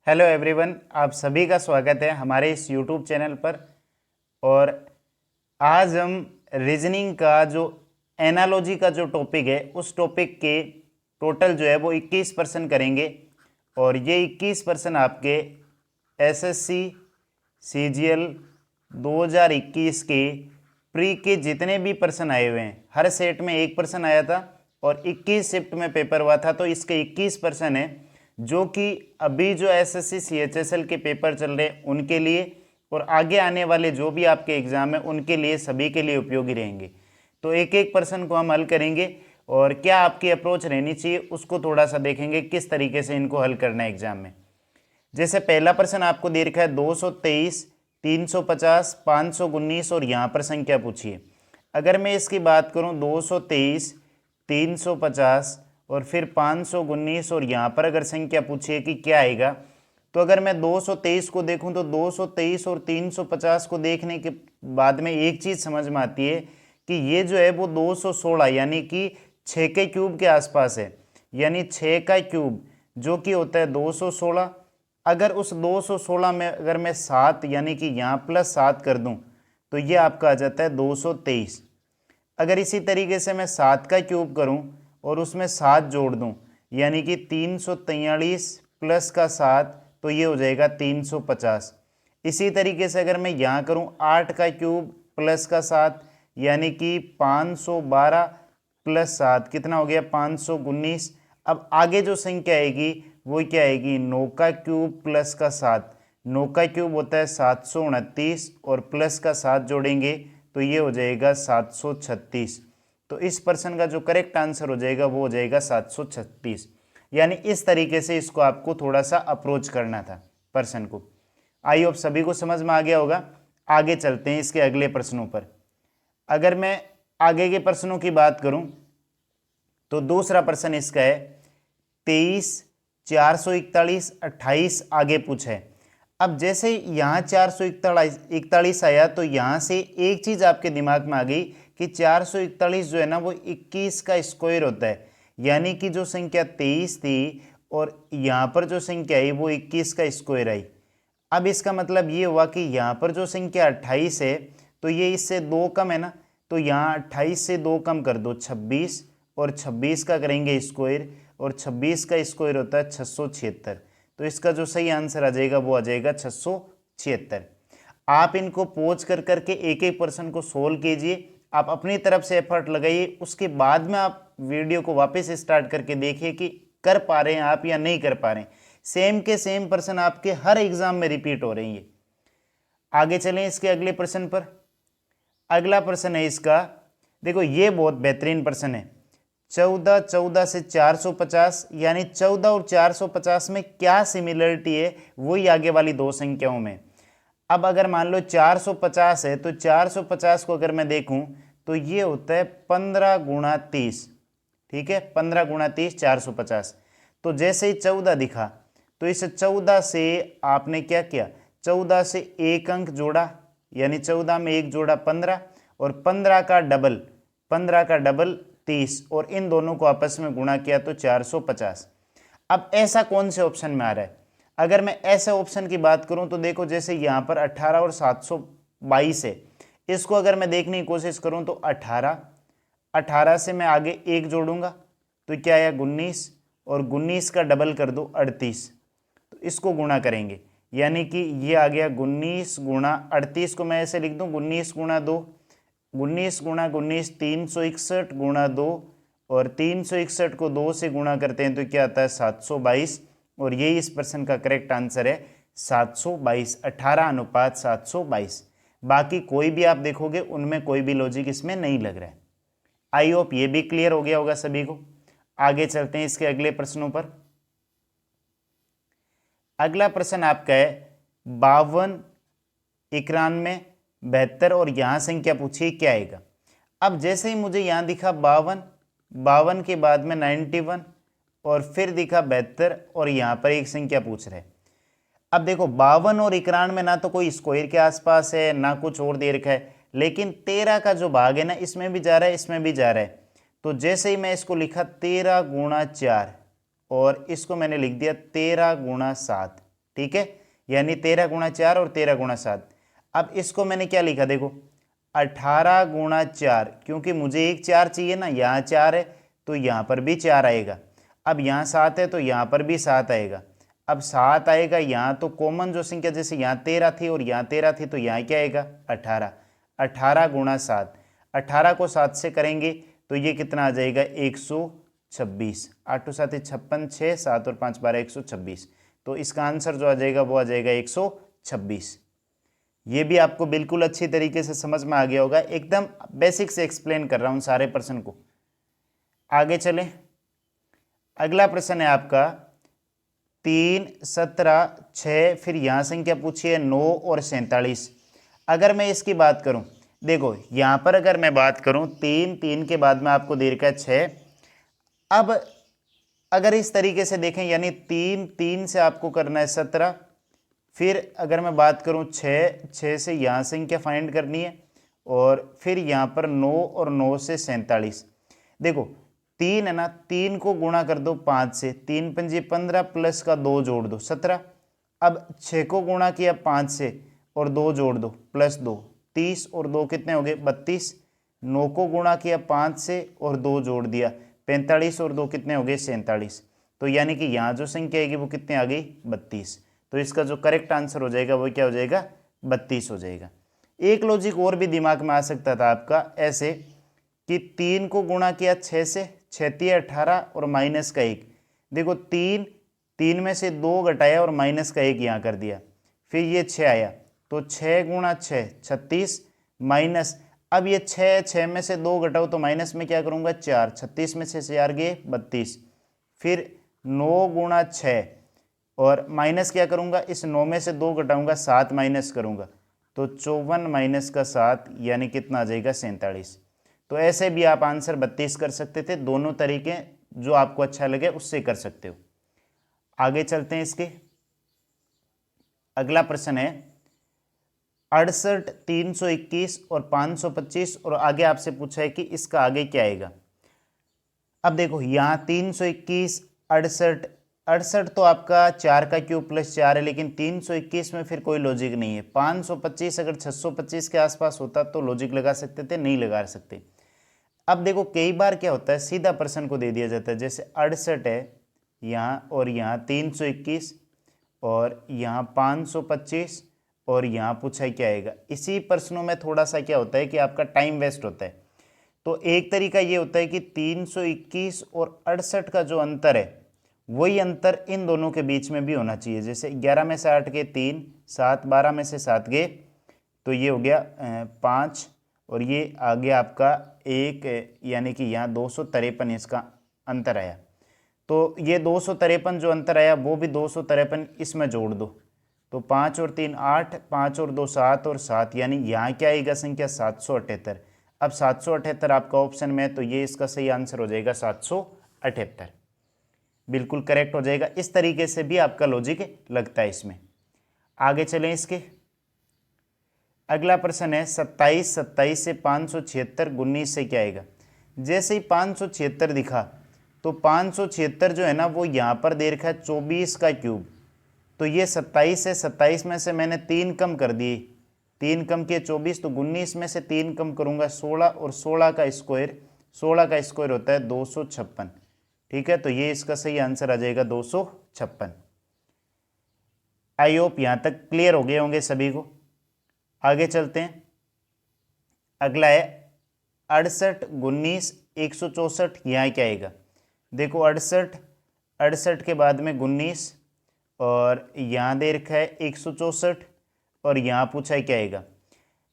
Hello everyone, आप सभी का स्वागत है हमारे इस यूट्यूब चैनल पर। और आज हम रीजनिंग का जो एनालॉजी का जो टॉपिक है उस टॉपिक के टोटल जो है वो 21% करेंगे। और ये 21% आपके एसएससी सीजीएल 2021 के प्री के जितने भी पर्सन आए हुए हैं, हर सेट में 1% आया था और 21 शिफ्ट में पेपर हुआ था, तो इसके 21% है जो कि अभी जो एसएससी सीएचएसएल के पेपर चल रहे हैं उनके लिए और आगे आने वाले जो भी आपके एग्जाम है उनके लिए, सभी के लिए उपयोगी रहेंगे। तो एक एक पर्सन को हम हल करेंगे और क्या आपकी अप्रोच रहनी चाहिए उसको थोड़ा सा देखेंगे, किस तरीके से इनको हल करना है एग्जाम में। जैसे पहला प्रश्न आपको दे रखा है 223, 350, 519 और यहाँ पर संख्या पूछिए। अगर मैं इसकी बात करूँ 223, 350 और फिर 519 और यहाँ पर अगर संख्या पूछिए कि क्या आएगा, तो अगर मैं 223 को देखूं तो 223 और 350 को देखने के बाद में एक चीज़ समझ में आती है कि ये जो है वो 216 यानी कि 6 के क्यूब के आसपास है। यानी 6 का क्यूब जो कि होता है 216। अगर उस 216 में अगर मैं 7 यानी कि यहाँ प्लस 7 कर दूं तो ये आपका आ जाता है 223। अगर इसी तरीके से मैं 7 का क्यूब करूं और उसमें 7 जोड़ दूं यानी कि 343 प्लस का 7 तो ये हो जाएगा 350। इसी तरीके से अगर मैं यहाँ करूं 8 का क्यूब प्लस का 7 यानी कि 512 प्लस 7 कितना हो गया 519। अब आगे जो संख्या आएगी वो क्या आएगी 9 का क्यूब प्लस का 7। 9 का क्यूब होता है 729 और प्लस का 7 जोड़ेंगे तो ये हो जाएगा 736। तो इस पर्सन का जो करेक्ट आंसर हो जाएगा वो हो जाएगा 736। यानी इस तरीके से इसको आपको थोड़ा सा अप्रोच करना था पर्सन को। आई होप सभी को समझ में आ गया होगा। आगे चलते हैं इसके अगले प्रश्नों पर। अगर मैं आगे के प्रश्नों की बात करूं तो दूसरा प्रश्न इसका है 23, 441, 28 आगे पूछा है। अब जैसे यहाँ 441 आया तो यहाँ से एक चीज़ आपके दिमाग में आ गई कि 441 जो है ना वो 21 का स्क्वायर होता है। यानी कि जो संख्या 23 थी और यहाँ पर जो संख्या आई वो 21 का स्क्वायर आई। अब इसका मतलब ये हुआ कि यहाँ पर जो संख्या 28 है तो ये इससे 2 कम है ना, तो यहाँ 28 से 2 कम कर दो 26 और 26 का करेंगे स्क्वायर और 26 का स्क्वायर होता है 676। तो इसका जो सही आंसर आ जाएगा वो आ जाएगा 676। आप इनको पॉज कर करके एक एक पर्सन को सोल्व कीजिए, आप अपनी तरफ से एफर्ट लगाइए, उसके बाद में आप वीडियो को वापस स्टार्ट करके देखिए कि कर पा रहे हैं आप या नहीं कर पा रहे हैं। सेम के सेम पर्सन आपके हर एग्जाम में रिपीट हो रही है। आगे चलें इसके अगले प्रश्न पर। अगला प्रश्न है इसका, देखो ये बहुत बेहतरीन प्रश्न है। 14, 14 से 450 यानी 14 और 450 में क्या सिमिलरिटी है वही आगे वाली दो संख्याओं में। अब अगर मान लो 450 है तो 450 को अगर मैं देखूं तो ये होता है 15 गुणा 30। ठीक है, 15 गुणा 30 450। तो जैसे ही 14 दिखा तो इस 14 से आपने क्या किया, 14 से एक अंक जोड़ा यानी 14 में एक जोड़ा 15 और 15 का डबल 30 और इन दोनों को आपस में गुणा किया तो 450। अब ऐसा कौन से ऑप्शन में आ रहा है? अगर मैं ऐसे ऑप्शन की बात करूं तो देखो जैसे यहाँ पर 18 और 722 है, इसको अगर मैं देखने की कोशिश करूं तो 18 से मैं आगे एक जोड़ूंगा तो क्या आया 19 और 19 का डबल कर दो 38। तो इसको गुणा करेंगे यानी कि ये आ गया 19 गुणा 38 को मैं ऐसे लिख दूं 19 गुणा 2, 19 गुणा 19 361 गुणा 2 और 361 को 2 से गुणा करते हैं तो क्या आता है 722 और यही इस प्रश्न का करेक्ट आंसर है 722। 18:722। बाकी कोई भी आप देखोगे उनमें कोई भी लॉजिक इसमें नहीं लग रहा है। आई होप ये भी क्लियर हो गया होगा सभी को। आगे चलते हैं इसके अगले प्रश्नों पर। अगला प्रश्न आपका है 52, 91, 72 और यहां संख्या पूछिए क्या आएगा। अब जैसे ही मुझे यहां दिखा 52 के बाद में 91 और फिर दिखा 72 और यहां पर एक संख्या पूछ रहे। अब देखो 52 और 91 में ना तो कोई स्क्वायर के आसपास है ना कुछ और दे रखा है, लेकिन 13 का जो भाग है ना इसमें भी जा रहा है इसमें भी जा रहा है। तो जैसे ही मैं इसको लिखा 13 गुणा 4 और इसको मैंने लिख दिया 13 गुणा 7। ठीक है, यानी 13 गुणा 4 और 13 गुणा 7। अब इसको मैंने क्या लिखा, देखो 18 गुणा 4, क्योंकि मुझे एक 4 चाहिए ना, यहाँ 4 है तो यहाँ पर भी 4 आएगा। अब यहाँ 7 है तो यहाँ पर भी 7 आएगा। अब 7 आएगा यहाँ, तो कॉमन जो संख्या, जैसे यहाँ 13 थी और यहाँ 13 थी, तो यहाँ क्या आएगा 18। 18 गुणा 7, 18 को 7 से करेंगे तो ये कितना आ जाएगा 126। 8 7 56, 6 7 और 5 12 126। तो इसका आंसर जो आ जाएगा वो आ जाएगा 126। ये भी आपको बिल्कुल अच्छी तरीके से समझ में आ गया होगा, एकदम बेसिक से एक्सप्लेन कर रहा हूँ सारे प्रश्न को। आगे चलें, अगला प्रश्न है आपका 3 17 6, फिर यहाँ संख्या पूछी है 9 और 47। अगर मैं इसकी बात करूं, देखो यहाँ पर अगर मैं बात करूं 3 3 के बाद में आपको दे रखा है 6। अब अगर इस तरीके से देखें, यानी 3 3 से आपको करना है 17, फिर अगर मैं बात करूं 6 6 से यहाँ संख्या फाइंड करनी है, और फिर यहाँ पर 9 और 9 से 47। देखो 3 है ना, 3 को गुणा कर दो 5 से, 3 पंजे 15 प्लस का 2 जोड़ दो 17। अब 6 को गुणा किया 5 से और 2 जोड़ दो प्लस 2, 30 और 2 कितने हो गए 32। 9 को गुणा किया 5 से और 2 जोड़ दिया 45 और 2 कितने हो गए 47। तो यानी कि यहाँ जो संख्या आएगी वो कितने आ गई 32। तो इसका जो करेक्ट आंसर हो जाएगा वो क्या हो जाएगा 32 हो जाएगा। एक लॉजिक और भी दिमाग में आ सकता था आपका, ऐसे कि 3 को गुणा किया 6 से, 6 3 18 और माइनस का 1। देखो 3 3 में से 2 घटाया और माइनस का 1 यहाँ कर दिया, फिर ये 6 आया, तो 6 गुणा 6 36 माइनस, अब ये 6 में से 2 घटाओ तो माइनस में क्या करूँगा 4, 36 में 6 से 4 गए 32, फिर 9 गुणा 6 और माइनस क्या करूँगा, इस 9 में से 2 घटाऊँगा 7 माइनस करूँगा, तो 54 माइनस का 7 यानी कितना आ जाएगा 47। तो ऐसे भी आप आंसर 32 कर सकते थे, दोनों तरीके जो आपको अच्छा लगे उससे कर सकते हो। आगे चलते हैं, इसके अगला प्रश्न है 68 321 और 525, और आगे आपसे पूछा है कि इसका आगे क्या आएगा। अब देखो यहाँ 321 68 68 तो आपका 4 का क्यूब प्लस 4 है, लेकिन 321 में फिर कोई लॉजिक नहीं है। 525 अगर 625 के आसपास होता तो लॉजिक लगा सकते थे, नहीं लगा सकते। अब देखो कई बार क्या होता है, सीधा प्रश्न को दे दिया जाता है, जैसे 68 है यहाँ, और यहाँ 321 और यहाँ 525 और यहाँ पूछा क्या आएगा। इसी प्रश्नों में थोड़ा सा क्या होता है कि आपका टाइम वेस्ट होता है। तो एक तरीका ये होता है कि 321 और 68 का जो अंतर है वही अंतर इन दोनों के बीच में भी होना चाहिए। जैसे 11 में से 8 गए 3, 7 12 में से 7 गए तो ये हो गया 5, और ये आ गया आपका 1, यानी कि यहाँ 253 इसका अंतर आया। तो ये 253 जो अंतर आया वो भी 253 इसमें जोड़ दो, तो 5 और 3 8, 5 और 2 7 और 7, यानी यहाँ क्या आएगा संख्या 778। अब 778 आपका ऑप्शन में है, तो ये इसका सही आंसर हो जाएगा 778, बिल्कुल करेक्ट हो जाएगा। इस तरीके से भी आपका लॉजिक लगता है इसमें। आगे चलें, इसके अगला प्रश्न है 27 27 से 576 19 से क्या आएगा। जैसे ही 576 दिखा तो 576 जो है ना वो यहाँ पर दे रखा है 24 का क्यूब, तो ये 27 है, 27 में से मैंने 3 कम कर दिए, 3 कम किए 24, तो 19 में से 3 कम करूँगा 16, और 16 का स्क्वायर होता है 256। ठीक है, तो ये इसका सही आंसर आ जाएगा 256। आई होप यहाँ तक क्लियर हो गए होंगे सभी को। आगे चलते हैं, अगला है 68 19 164, यहाँ क्या आएगा। देखो 68 के बाद में 19 और यहाँ दे रखा है 164, और यहाँ पूछा है क्या आएगा।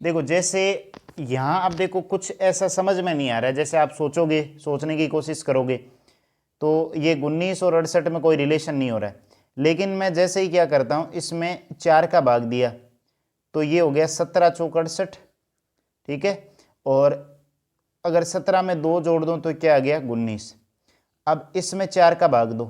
देखो जैसे यहाँ अब देखो कुछ ऐसा समझ में नहीं आ रहा है, जैसे आप सोचोगे, सोचने की कोशिश करोगे तो ये 19 और 68 में कोई रिलेशन नहीं हो रहा है, लेकिन मैं जैसे ही क्या करता हूँ, इसमें 4 का भाग दिया तो ये हो गया 17 चौक 68। ठीक है, और अगर 17 में 2 जोड़ दूँ तो क्या आ गया 19। अब इसमें 4 का भाग दो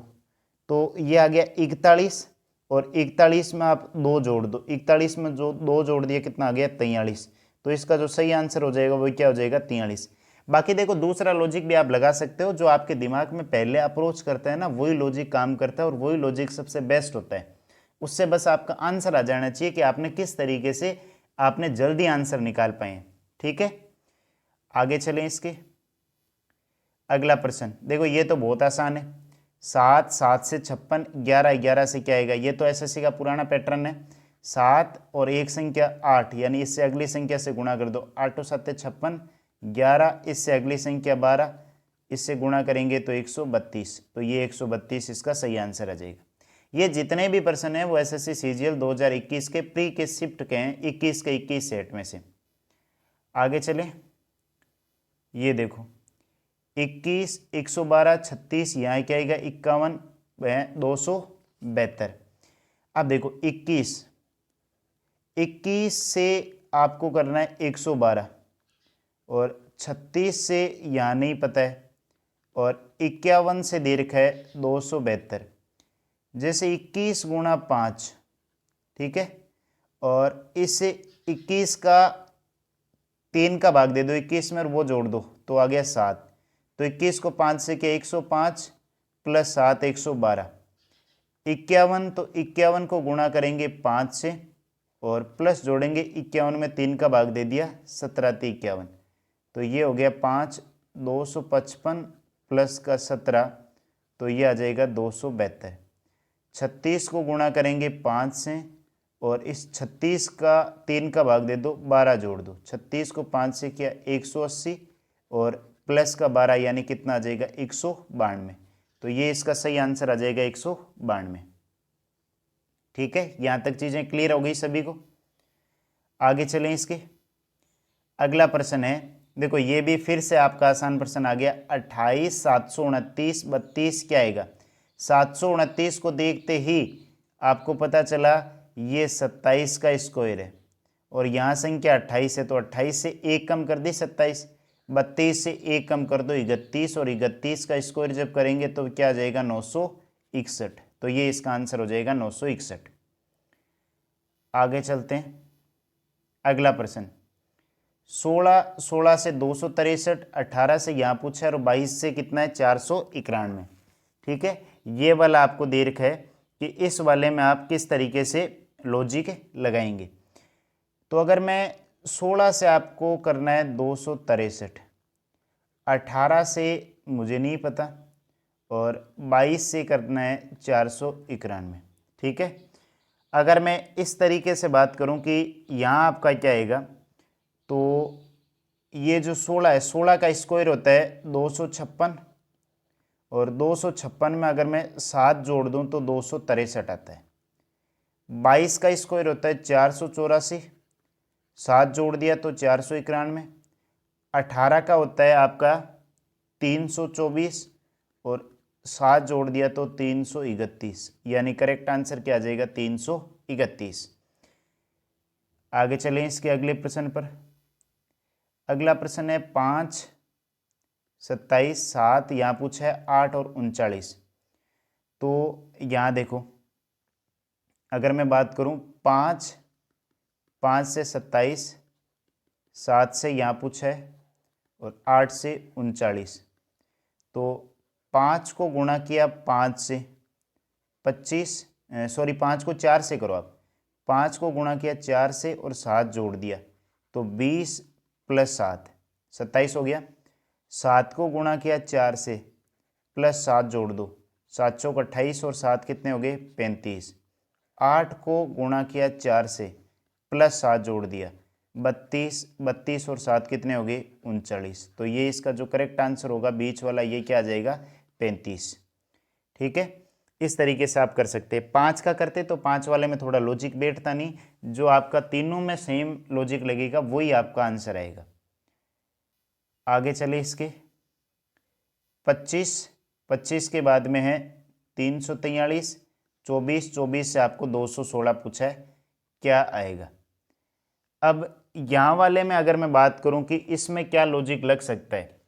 तो ये आ गया 41, और 41 में आप 2 जोड़ दो, 41 में जो 2 जोड़ दिया कितना आ गया 43। तो इसका जो सही आंसर हो जाएगा वो क्या हो जाएगा 43। बाकी देखो दूसरा लॉजिक भी आप लगा सकते हो, जो आपके दिमाग में पहले अप्रोच करता है ना वही लॉजिक काम करता है, और वही लॉजिक सबसे बेस्ट होता है। उससे बस आपका आंसर आ जाना चाहिए कि आपने किस तरीके से आपने जल्दी आंसर निकाल पाए। ठीक है, आगे चलें इसके। अगला प्रश्न देखो, ये तो बहुत आसान है। 7, 7 से 56, 11, 11 से क्या आएगा? ये तो एसएससी का पुराना पैटर्न है। 7 और एक संख्या 8, यानी इससे अगली संख्या से गुणा कर दो। 8 और 7 56, 11 इससे अगली संख्या 12, इससे गुणा करेंगे तो 132। तो ये 132 इसका सही आंसर आ जाएगा। ये जितने भी प्रश्न हैं वो एसएससी सीजीएल 2021 के प्री के शिफ्ट के हैं, 21 के 21 सेट में से। आगे चलें, ये देखो 21, 112, 36, यहाँ क्या आएगा? 51, 272। अब देखो 21 से आपको करना है 112, और 36 से यहाँ नहीं पता है, और 51 से दे रखा है 272। जैसे 21 गुणा 5, ठीक है, और इससे 21 का 3 का भाग दे दो 21 में और वो जोड़ दो तो आ गया 7। तो 21 को 5 से क्या? 105 प्लस 7 112। 51, तो 51 को गुणा करेंगे 5 से और प्लस जोड़ेंगे 51 में 3 का भाग दे दिया 17 × 51। तो ये हो गया 5, 255 प्लस का 17, तो ये आ जाएगा 272। 36 को गुणा करेंगे 5 से और इस 36 का 3 का भाग दे दो, 12 जोड़ दो। 36 को 5 से किया 180 और प्लस का 12 यानी कितना आ जाएगा? 192। तो ये इसका सही आंसर आ जाएगा 192। ठीक है, यहाँ तक चीज़ें क्लियर हो गई सभी को। आगे चलें इसके। अगला प्रश्न है, देखो ये भी फिर से आपका आसान प्रश्न आ गया। 28, 729, 32 क्या आएगा? 729 को देखते ही आपको पता चला ये 27 का स्क्वायर है, और यहाँ संख्या 28 है, तो 28 से 1 कम कर दी 27, 32 से 1 कम कर दो 31, और 31 का स्क्वायर जब करेंगे तो क्या आ जाएगा? 961। तो ये इसका आंसर हो जाएगा 961। आगे चलते हैं। अगला प्रश्न 16 से 263, 18 से यहाँ पूछा है, और 22 से कितना है? 491। ठीक है, ये वाला आपको दे रखा है कि इस वाले में आप किस तरीके से लॉजिक लगाएंगे। तो अगर मैं 16 से आपको करना है 263, 18 से मुझे नहीं पता, और 22 से करना है 491। ठीक है, अगर मैं इस तरीके से बात करूं कि यहाँ आपका क्या आएगा, तो ये जो 16 है, 16 का स्क्वायर होता है 256, और 256 में अगर मैं 7 जोड़ दूं तो 263 आता है। 22 का स्क्वायर होता है 484, 7 जोड़ दिया तो 491। 18 का होता है आपका 324, और 7 जोड़ दिया तो 331, यानी करेक्ट आंसर क्या आ जाएगा? 331। आगे चलें इसके अगले प्रश्न पर। अगला प्रश्न है 5, 27, 7, यहाँ पूछा है 8 और 39। तो यहाँ देखो, अगर मैं बात करूँ 5, 5 से 27, 7 से यहाँ पूछा है, और 8 से 39। तो 5 को गुणा किया 5 से 25, सॉरी 5 को 4 से करो आप। 5 को गुणा किया 4 से और 7 जोड़ दिया तो 20 प्लस 7 27 हो गया। 7 को गुणा किया 4 से प्लस 7 जोड़ दो, 7 चौक 28 और 7 कितने हो गए? 35। 8 को गुणा किया 4 से प्लस 7 जोड़ दिया 32, 32 और 7 कितने हो गए? 39। तो ये इसका जो करेक्ट आंसर होगा बीच वाला, ये क्या आ जाएगा? 35। ठीक है, इस तरीके से आप कर सकते हैं। 5 का करते तो 5 वाले में थोड़ा लॉजिक बैठता नहीं, जो आपका तीनों में सेम लॉजिक लगेगा वही आपका आंसर आएगा। आगे चले इसके 25 के बाद में है 343, 24 से आपको 216 पूछा है, क्या आएगा? अब यहाँ वाले में अगर मैं बात करूं कि इसमें क्या लॉजिक लग सकता है,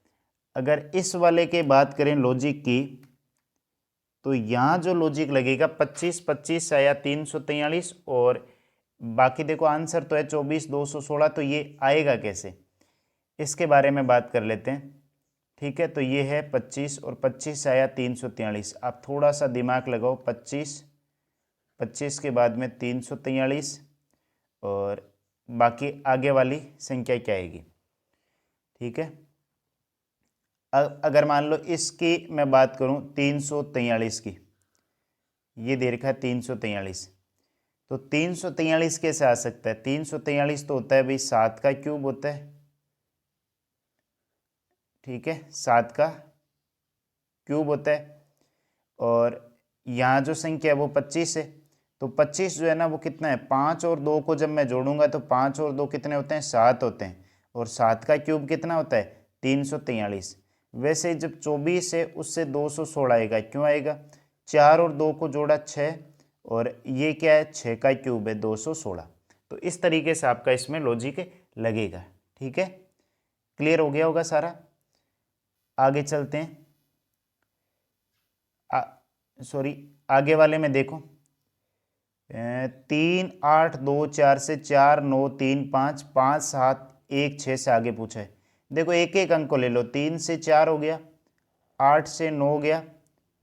अगर इस वाले के बात करें लॉजिक की, तो यहाँ जो लॉजिक लगेगा 25 से आया 343, और बाकी देखो आंसर तो है 24, 216, तो ये आएगा कैसे, इसके बारे में बात कर लेते हैं। ठीक है, तो ये है 25 और 25 से आया 343। आप थोड़ा सा दिमाग लगाओ। 25 25 के बाद में 343 और बाकी आगे वाली संख्या क्या आएगी। ठीक है, अगर मान लो इसकी मैं बात करूं 343 की, ये दे रखा है 343, तो 343 कैसे आ सकता है। 343 तो होता है भाई 7 का क्यूब होता है। ठीक है, 7 का क्यूब होता है और यहाँ जो संख्या है वो 25 है, तो 25 जो है ना वो कितना है, 5 और 2 को जब मैं जोड़ूंगा तो 5 और 2 कितने होते हैं, 7 होते हैं, और 7 का क्यूब कितना होता है, 343। वैसे जब 24 है उससे 216 आएगा, क्यों आएगा, 4 और 2 को जोड़ा 6, और ये क्या है, 6 का क्यूब है 216। तो इस तरीके से आपका इसमें लॉजिक लगेगा। ठीक है, क्लियर हो गया होगा सारा। आगे चलते हैं, सॉरी आगे वाले में देखो, 3 8 2 4 से 4 9 3 5 5 7 1 6 से आगे पूछा है। देखो एक एक अंक को ले लो, 3 से 4 हो गया, 8 से 9 हो गया,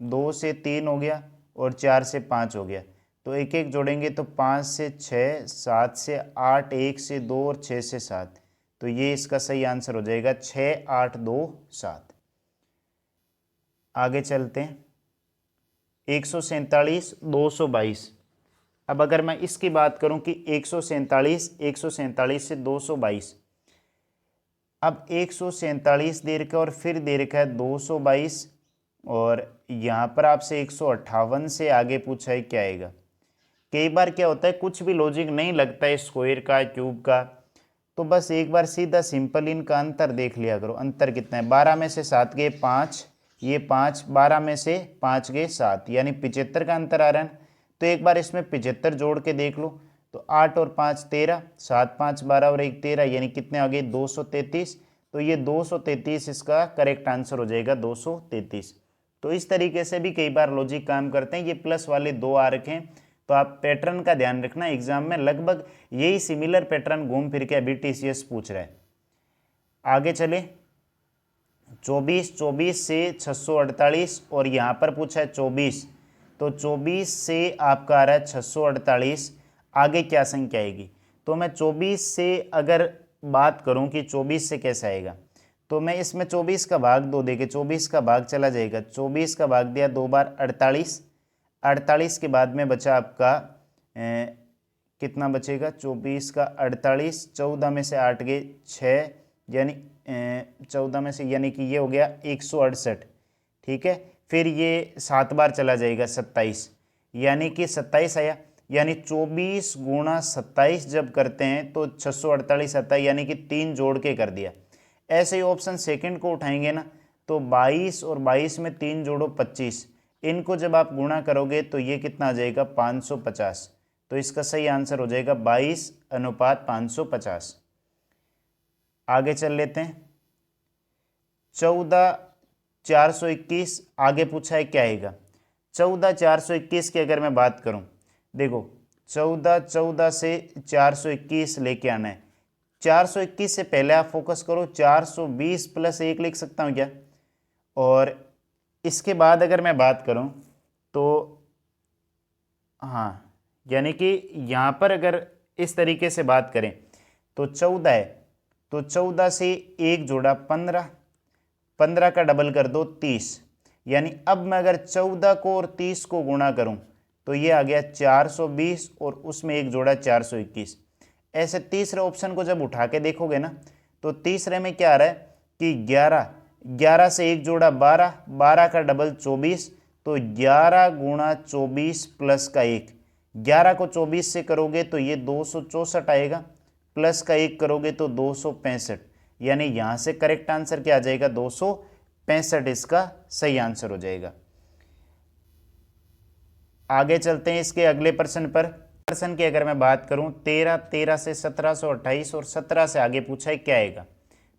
2 से 3 हो गया और 4 से 5 हो गया। तो एक एक जोड़ेंगे तो 5 से 6, 7 से 8, 1 से 2 और 6 से 7। तो ये इसका सही आंसर हो जाएगा 6 8 2 7। आगे चलते हैं, 147 222। अब अगर मैं इसकी बात करूं कि 147 से 222, अब 147 दे रखा है और फिर दे रखा है 222, और यहाँ पर आपसे 158 से आगे पूछा है क्या आएगा। कई बार क्या होता है, कुछ भी लॉजिक नहीं लगता है स्क्वायर का, क्यूब का, तो बस एक बार सीधा सिंपल इनका अंतर देख लिया करो। अंतर कितना है, 12 में से 7 गए 5, ये 5, 12 में से 5 गए 7, यानी 75 का अंतर आ रहा है। तो एक बार इसमें 75 जोड़ के देख लो, तो 8 और 5 13, 7 5 12 और 1 13, यानी कितने आ गए 233। तो ये 233 इसका करेक्ट आंसर हो जाएगा, 233। तो इस तरीके से भी कई बार लॉजिक काम करते हैं। ये प्लस वाले 2 आ रखे हैं, तो आप पैटर्न का ध्यान रखना, एग्जाम में लगभग यही सिमिलर पैटर्न घूम फिर के अभी TCS पूछ रहा है। आगे चले, 24 से 648 और यहाँ पर पूछा है 24, तो 24 से आपका आ रहा है 648, आगे क्या संख्या आएगी। तो मैं 24 से अगर बात करूं कि 24 से कैसे आएगा, तो मैं इसमें 24 का भाग 2 देके 24 का भाग चला जाएगा, 24 का भाग दिया 2 बार 48, 48 के बाद में बचा आपका कितना बचेगा, 24 का 48, 14 में से 8 गए 6, यानी 14 में से, यानी कि ये हो गया 168। ठीक है, फिर ये 7 बार चला जाएगा 27, यानी कि 27 आया, यानी 24 गुणा 27 जब करते हैं तो 648 आता है, यानी कि 3 जोड़ के कर दिया। ऐसे ही ऑप्शन सेकंड को उठाएंगे ना, तो 22 और 22 में 3 जोड़ो 25, इनको जब आप गुणा करोगे तो ये कितना आ जाएगा 550। तो इसका सही आंसर हो जाएगा 22:550। आगे चल लेते हैं, 14,421 आगे पूछा है क्या आएगा। 14,421 की अगर मैं बात करूं, देखो 14 से 421 लेके आना है। 421 से पहले आप फोकस करो, 420 + 1 लिख सकता हूं क्या। और इसके बाद अगर मैं बात करूं तो हाँ, यानी कि यहाँ पर अगर इस तरीके से बात करें तो 14 है, तो 14 से 1 जोड़ा 15, 15 का डबल कर दो 30, यानी अब मैं अगर 14 को और 30 को गुणा करूं तो ये आ गया 420 और उसमें 1 जोड़ा 421। ऐसे तीसरे ऑप्शन को जब उठा के देखोगे ना, तो तीसरे में क्या आ रहा है कि 11 से 1 जोड़ा 12, 12 का डबल 24, तो 11 गुणा 24 प्लस का 1, 11 को 24 से करोगे तो ये 264 आएगा, प्लस का 1 करोगे तो 265, यानी यहाँ से करेक्ट आंसर क्या आ जाएगा 265, इसका सही आंसर हो जाएगा। आगे चलते हैं इसके अगले प्रश्न पर। प्रश्न की अगर मैं बात करूं, 13 से 1728 और 17 से आगे पूछा है क्या आएगा।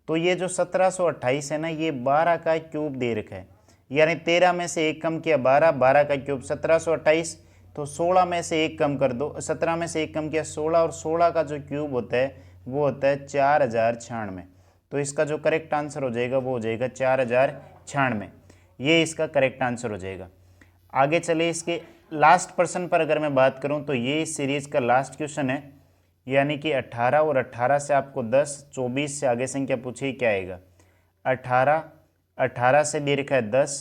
तो ये जो 1728 है ना, ये 12 का क्यूब दे रखा है, यानी 13 में से 1 कम किया 12, 12 का क्यूब 1728, तो 16 में से 1 कम कर दो, 17 में से 1 कम किया 16, और 16 का जो क्यूब होता है वो होता है 4096। तो इसका जो करेक्ट आंसर हो जाएगा वो हो जाएगा 4096, ये इसका करेक्ट आंसर हो जाएगा। आगे चले, इसके लास्ट प्रश्न पर अगर मैं बात करूं तो ये इस सीरीज का लास्ट क्वेश्चन है, यानी कि 18 और 18 से आपको 10, 24 से आगे संख्या पूछी क्या आएगा। 18, 18 से दे रखा है 10,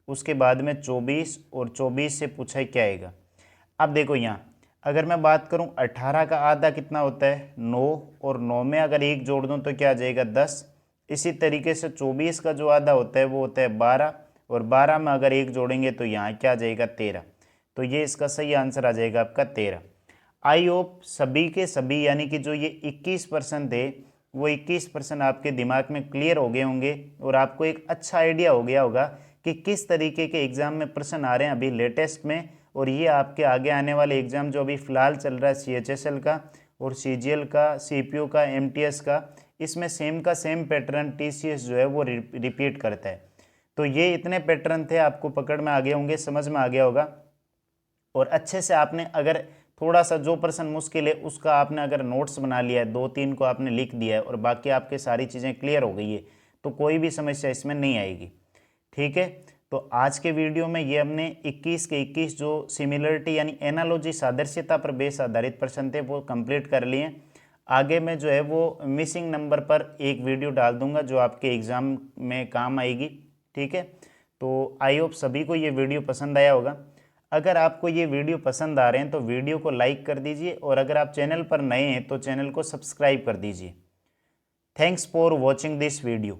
उसके बाद में 24 और 24 से पूछा है क्या आएगा। अब देखो यहाँ अगर मैं बात करूँ 18 का आधा कितना होता है 9, और 9 में अगर 1 जोड़ दूँ तो क्या आ जाएगा 10। इसी तरीके से 24 का जो आधा होता है वो होता है 12, और 12 में अगर 1 जोड़ेंगे तो यहाँ क्या आ जाएगा 13। तो ये इसका सही आंसर आ जाएगा आपका 13। आई होप सभी के सभी यानी कि जो ये 21% थे वो 21% आपके दिमाग में क्लियर हो गए होंगे, और आपको एक अच्छा आइडिया हो गया होगा कि किस तरीके के एग्ज़ाम में प्रश्न आ रहे हैं अभी लेटेस्ट में। और ये आपके आगे आने वाले एग्ज़ाम जो अभी फ़िलहाल चल रहा है CHSL का और CGL का, CPU का, MTS का, इसमें सेम का सेम पैटर्न TCS जो है वो रिपीट करता है। तो ये इतने पैटर्न थे, आपको पकड़ में आ गए होंगे, समझ में आ गया होगा। और अच्छे से आपने अगर थोड़ा सा जो प्रश्न मुश्किल है उसका आपने अगर नोट्स बना लिया है, 2-3 को आपने लिख दिया है, और बाकी आपके सारी चीज़ें क्लियर हो गई है, तो कोई भी समस्या इसमें नहीं आएगी। ठीक है, तो आज के वीडियो में ये हमने 21 के 21 जो सिमिलरिटी यानी एनालॉजी सादृश्यता पर बेस आधारित प्रश्न थे वो कंप्लीट कर लिए। आगे मैं जो है वो मिसिंग नंबर पर एक वीडियो डाल दूंगा जो आपके एग्ज़ाम में काम आएगी। ठीक है, तो आई होप सभी को ये वीडियो पसंद आया होगा। अगर आपको ये वीडियो पसंद आ रहे हैं तो वीडियो को लाइक कर दीजिए, और अगर आप चैनल पर नए हैं तो चैनल को सब्सक्राइब कर दीजिए। Thanks for watching this video.